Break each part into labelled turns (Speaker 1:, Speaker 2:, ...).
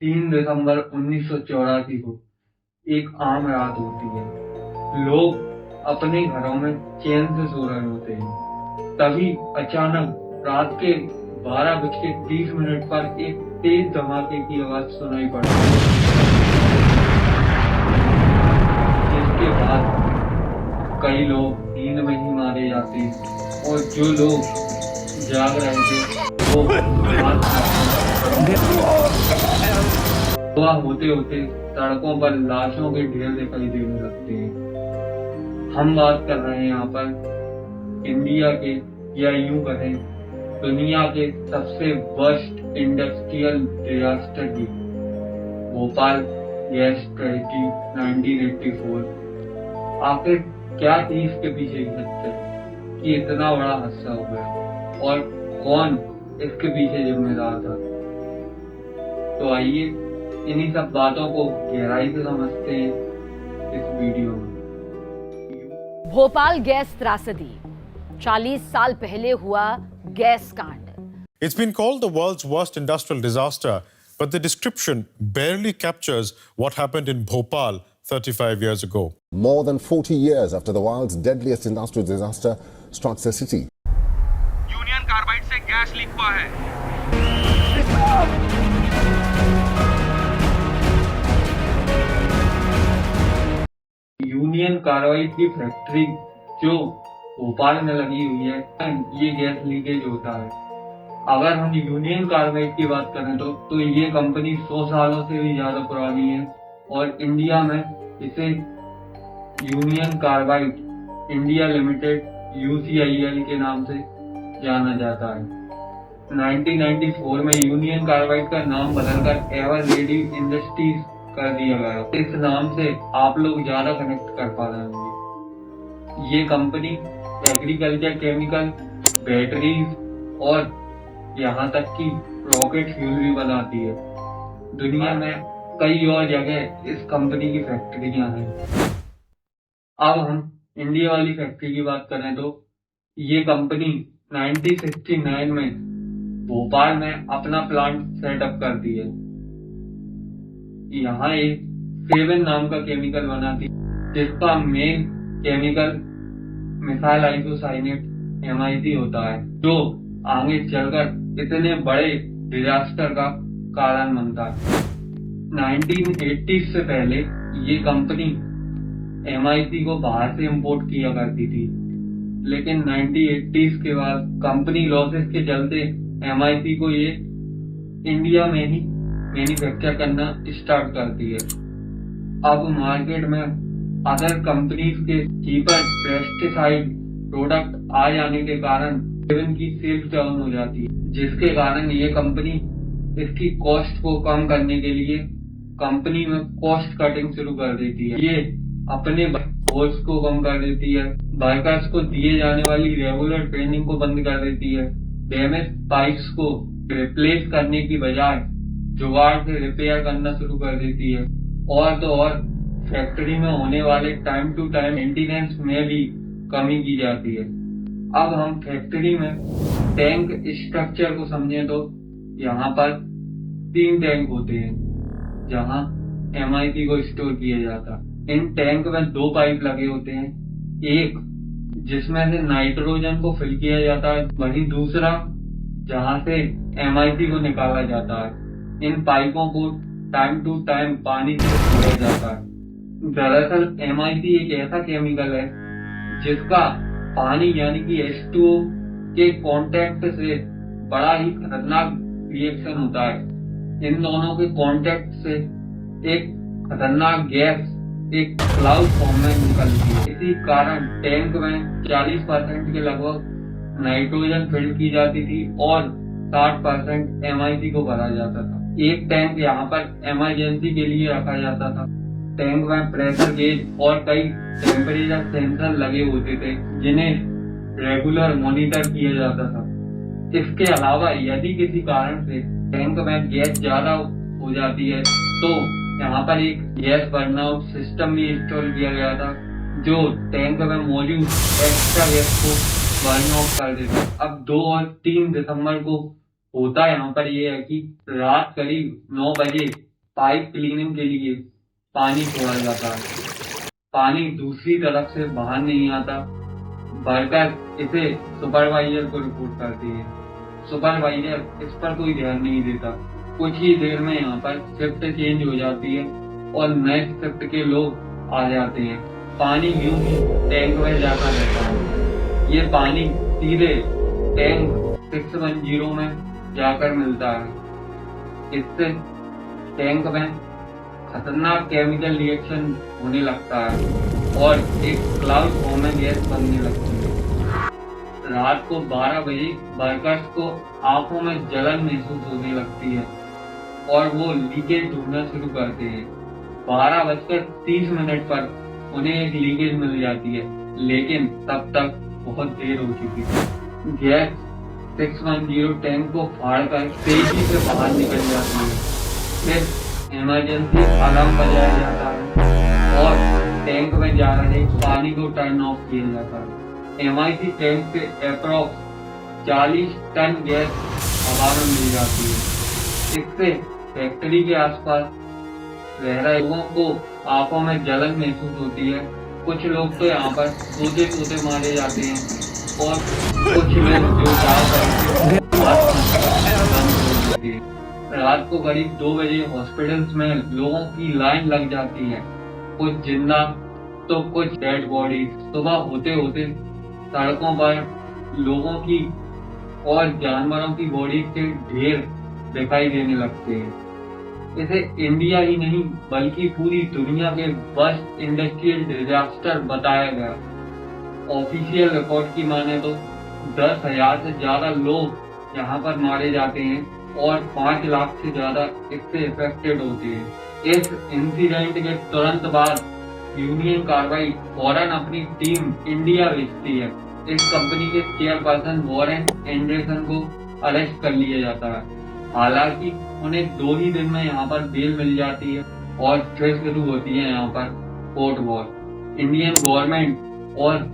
Speaker 1: 3 दिसंबर 1984 को एक आम रात होती है। लोग अपने घरों में चैन से सो रहे होते हैं। तभी अचानक रात के 12:30 पर एक तेज धमाके की आवाज सुनाई पड़ती है, जिसके बाद कई लोग नींद में ही मारे जाते हैं और जो लोग जाग रहे थे वो सुबह होते होते सड़कों पर लाशों के ढेर दिखाई देने लगते हैं। हम बात कर रहे हैं यहाँ पर इंडिया के, या यूं कहें दुनिया के सबसे वर्स्ट इंडस्ट्रियल डिजास्टर की, भोपाल गैस ट्रेजेडी 1984। आखिर क्या थी इसके पीछे की सच्चाई कि इतना बड़ा हादसा हो गया और कौन इसके पीछे जिम्मेदार था? तो आइए इन्हीं सब बातों को गहराई से समझते हैं इस वीडियो में।
Speaker 2: भोपाल गैस त्रासदी 40 साल पहले हुआ गैस कांड।
Speaker 3: It's been called the world's worst industrial disaster, but the description barely captures what happened in Bhopal 35 years ago.
Speaker 4: More than 40 years after the world's deadliest industrial disaster struck the city.
Speaker 5: Union carbide से gas leak हुआ है।
Speaker 1: Union carbide की factory जो भोपाल में लगी हुई है, ये गैस लीकेज होता है। अगर हम यूनियन कार्बाइड की बात करें तो ये कंपनी 100 सालों से भी ज्यादा पुरानी है और इंडिया में इसे union carbide India limited UCIL के नाम से जाना जाता है। 1994 में यूनियन कार्बाइड का नाम बदलकर एवर रेडी इंडस्ट्रीज कर दिया गया। इस नाम से आप लोग ज्यादा कनेक्ट कर पा रहे होंगे। ये कंपनी एग्रीकल्चर केमिकल, बैटरीज और यहाँ तक कि रॉकेट फ्यूल भी बनाती है। दुनिया में कई और जगह इस कंपनी की फैक्ट्रियां हैं। अब हम इंडिया वाली फैक्ट्री की बात करें तो ये कंपनी 1969 में भोपाल में अपना प्लांट सेटअप करती है। यहाँ एक सेवन नाम का केमिकल बनाती है, जिसका main chemical methyl isocyanate MIC होता है, जो आगे चलकर इतने बड़े डिजास्टर का कारण बनता है। 1980 से पहले ये कंपनी MIC को बाहर से इंपोर्ट किया करती थी, लेकिन 1980 के बाद कंपनी लॉसेस के चलते MIC को ये इंडिया में ही मैन्युफैक्चर करना स्टार्ट करती है। अब मार्केट में अदर कंपनीज के चीपर पेस्टिसाइड प्रोडक्ट आ जाने के कारण सेवन की सेल्स डाउन हो जाती है, जिसके कारण ये कंपनी इसकी कॉस्ट को कम करने के लिए कंपनी में कॉस्ट कटिंग शुरू कर देती है। ये अपने फोर्स को कम कर देती है, वर्कर्स को दिए जाने वाली रेगुलर ट्रेनिंग को बंद कर देती है, डैमेज पाइप्स को रिप्लेस करने की बजाय जुगाड़ से रिपेयर करना शुरू कर देती है, और तो और फैक्ट्री में होने वाले टाइम टू टाइम मेंटेनेंस में भी कमी की जाती है। अब हम फैक्ट्री में टैंक स्ट्रक्चर को समझें तो यहाँ पर 3 टैंक होते हैं जहाँ MIC को स्टोर किया जाता है। इन टैंक में 2 पाइप लगे होते हैं, एक जिसमें से नाइट्रोजन को फिल किया जाता है, वहीं दूसरा जहाँ से MIC को निकाला जाता है। इन पाइपों को टाइम टू टाइम पानी से धोया जाता है। दरअसल MIC एक ऐसा केमिकल है जिसका पानी यानी कि H2O के कांटेक्ट से बड़ा ही खतरनाक रिएक्शन होता है। इन दोनों के कांटेक्ट से एक खतरनाक गैस एक क्लाउड फॉर्म में निकलती है। इसी कारण टैंक में 40% के लगभग नाइट्रोजन फिल की जाती थी और 60% MIC को भरा जाता था। एक टैंक यहाँ पर इमरजेंसी के लिए रखा जाता था। टैंक में प्रेशर गेज और कई टेम्परेचर सेंसर लगे होते थे, जिन्हें रेगुलर मॉनिटर किया जाता था। इसके अलावा यदि किसी कारण से टैंक में गैस ज्यादा हो जाती है तो यहाँ पर एक गैस बर्नआउट सिस्टम भी इंस्टॉल किया गया था, जो टैंक में मौजूद एक्स्ट्रा गैस को बर्न आउट कर देता। अब 2 और 3 दिसंबर को होता यहाँ पर ये है कि रात करीब 9 बजे पाइप क्लीनिंग के लिए पानी छोड़ा जाता है। पानी दूसरी तरफ से बाहर नहीं आता। वर्कर इसे सुपरवाइजर को रिपोर्ट करते हैं। सुपरवाइजर इस पर कोई ध्यान नहीं देता। कुछ ही देर में यहाँ पर शिफ्ट चेंज हो जाती है और नए शिफ्ट के लोग आ जाते हैं। पानी यूं ही टैंक में जाता रहता है। ये पानी सीधे टैंक 610 में जाकर मिलता है। इससे टैंक में खतरनाक केमिकल रिएक्शन होने लगता है और एक क्लाउड फॉर्म में गैस बनने लगती है। रात को 12 बजे वर्कर्स को आंखों में जलन महसूस होने लगती है और वो लीकेज ढूंढना शुरू करते हैं। 12:30 पर उन्हें एक लीकेज मिल जाती है, लेकिन तब तक बहुत देर हो चुकी थी। गैस 610 टैंक को फाड़कर तेजी से बाहर निकल जाती है। फिर इमरजेंसी अलार्म बजाया जाता है और टैंक में जा रहे पानी को टर्न ऑफ किया जाता है। MIC टैंक से अप्रॉक्स 40 टन गैस हवा में मिल जाती है। इससे फैक्ट्री के आसपास रह रहे लोगों को आंखों में जलन महसूस होती है। कुछ लोग तो यहाँ पर सोते मारे जाते हैं और कुछ लोग जो रात को करीब 2 बजे हॉस्पिटल्स में लोगों की लाइन लग जाती है। कुछ जिंदा तो कुछ डेड बॉडी। सुबह होते होते सड़कों पर लोगों की और जानवरों की बॉडी के ढेर दिखाई देने लगते हैं। इसे इंडिया ही नहीं बल्कि पूरी दुनिया के वर्स्ट इंडस्ट्रियल डिजास्टर बताया गया। ऑफिशियल रिपोर्ट की माने तो 10,000 से ज्यादा लोग यहाँ पर मारे जाते हैं और 5 लाख से ज्यादा इससे इफेक्टेड होते हैं। इस इंसिडेंट के तुरंत बाद यूनियन कार्बाइड फौरन अपनी टीम इंडिया भेजती है। इस कंपनी के चेयरपर्सन वॉरेन एंडरसन को अरेस्ट कर लिया जाता है। हालांकि उन्हें 2 ही दिन में यहाँ पर बेल मिल जाती है और फिर शुरू होती है यहाँ पर कोर्ट वॉर। इंडियन गवर्नमेंट और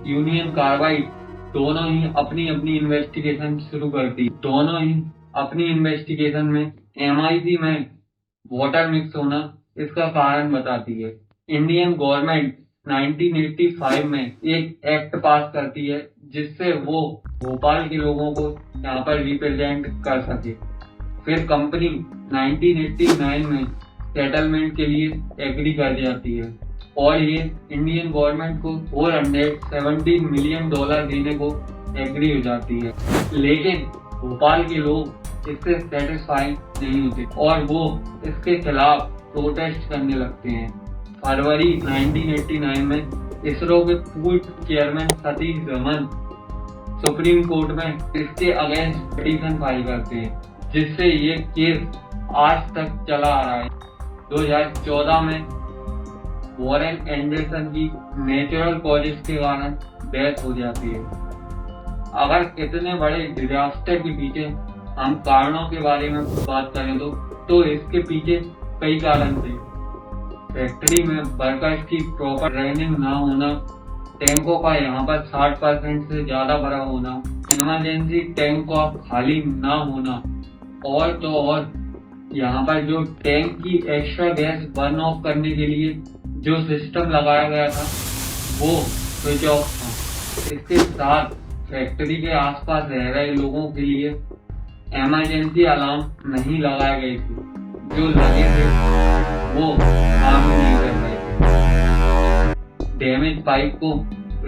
Speaker 1: यूनियन कार्बाइड दोनों ही अपनी अपनी इन्वेस्टिगेशन शुरू करती। दोनों ही अपनी इन्वेस्टिगेशन में MIC में वाटर मिक्स होना इसका कारण बताती है। इंडियन गवर्नमेंट 1985 में एक एक्ट पास करती है जिससे वो भोपाल के लोगों को यहाँ पर रिप्रेजेंट कर सके। फिर कंपनी 1989 में सेटलमेंट के लिए एग्री कर जाती है और ये इंडियन गवर्नमेंट को $417 मिलियन देने को एग्री हो जाती है। लेकिन भोपाल के लोग इससे सेटिस्फाई नहीं होते और वो इसके खिलाफ प्रोटेस्ट करने लगते हैं। फरवरी 1989 में इसरो के पूर्व chairman Satish Dhawan supreme court में इसके अगेंस्ट पिटीशन फाइल करते हैं, जिससे ये केस आज तक चला आ रहा है। 2014 में वॉरेन एंडरसन की नेचुरल कॉजेस के कारण डेथ हो जाती है। अगर इतने बड़े डिजास्टर के पीछे हम कारणों के बारे में बात करें तो इसके पीछे कई कारण थे। फैक्ट्री में वर्कर्स की प्रॉपर ट्रेनिंग ना होना, टैंकों का यहाँ पर 60% से ज्यादा भरा होना, इमरजेंसी टैंक का खाली ना होना और तो और यहाँ पर जो टैंक की एक्स्ट्रा गैस बर्न ऑफ करने के लिए जो सिस्टम लगाया गया था वो स्विच ऑफ था। इसके साथ फैक्ट्री के आसपास रह रहे लोगों के लिए इमरजेंसी अलार्म नहीं लगाए गए थे। जो लगे थे वो काम नहीं कर रहे थे। डैमेज पाइप को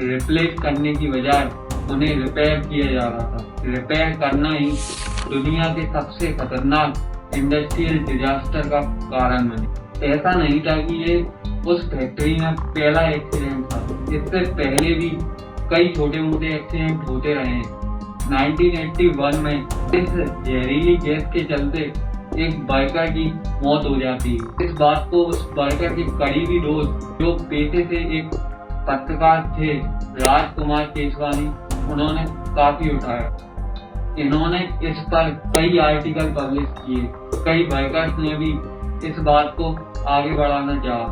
Speaker 1: रिप्लेस करने की बजाय उन्हें रिपेयर किया जा रहा था। रिपेयर करना ही दुनिया के सबसे खतरनाक इंडस्ट्रियल डिजास्टर का कारण बने। ऐसा नहीं था कि ये उस फैक्ट्री में पहला एक्सीडेंट था, इससे पहले भी कई छोटे मोटे एक्सीडेंट होते रहे हैं। 1981 में इस जहरीली गैस के चलते एक वर्कर की मौत हो जाती है। इस बात को उस वर्कर के करीबी दोस्त जो पेशे से एक पत्रकार थे, राजकुमार केशवानी, उन्होंने काफी उठाया। इन्होंने इस पर कई आर्टिकल पब्लिश किए। कई वर्कर्स ने भी इस बात को आगे बढ़ाना चाहा,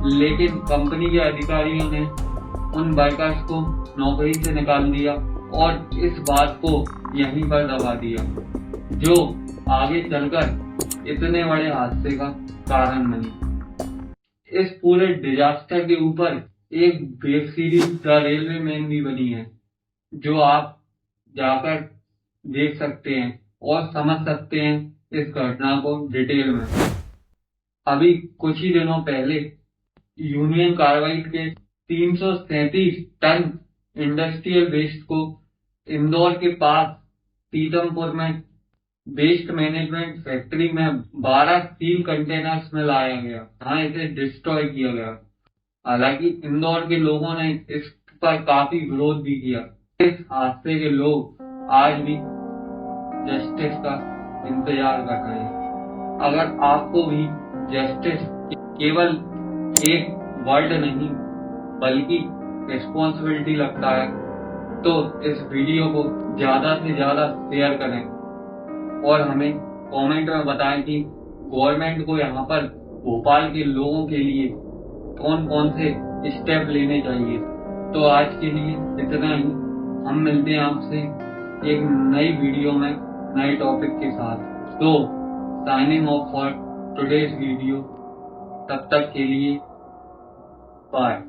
Speaker 1: लेकिन कंपनी के अधिकारियों ने उन वर्कर्स को नौकरी से निकाल दिया और इस बात को यहीं पर दबा दिया, जो आगे चलकर इतने बड़े हादसे का कारण बनी। इस पूरे डिजास्टर के ऊपर एक web series the railway man भी बनी है, जो आप जाकर देख सकते हैं और समझ सकते हैं इस घटना को डिटेल में। अभी कुछ ही दिनों पहले यूनियन कार्बाइड के 337 टन इंडस्ट्रियल वेस्ट को इंदौर के पास पीतमपुर में वेस्ट मैनेजमेंट फैक्ट्री में 12 स्टील कंटेनर्स में लाया गया। हाँ, इसे डिस्ट्रॉय किया गया। हालांकि इंदौर के लोगों ने इस पर काफी विरोध भी किया। इस हादसे के लोग आज भी जस्टिस का इंतजार कर रहे हैं। अगर आपको भी जस्टिस केवल एक वर्ड नहीं बल्कि रिस्पॉन्सिबिलिटी लगता है तो इस वीडियो को ज्यादा से ज्यादा शेयर करें और हमें कमेंट में बताएं कि गवर्नमेंट को यहाँ पर भोपाल के लोगों के लिए कौन कौन से स्टेप लेने चाहिए। तो आज के लिए इतना ही। हम मिलते हैं आपसे एक नई वीडियो में नए टॉपिक के साथ। तो signing off for today's video. तब तक के लिए बाय।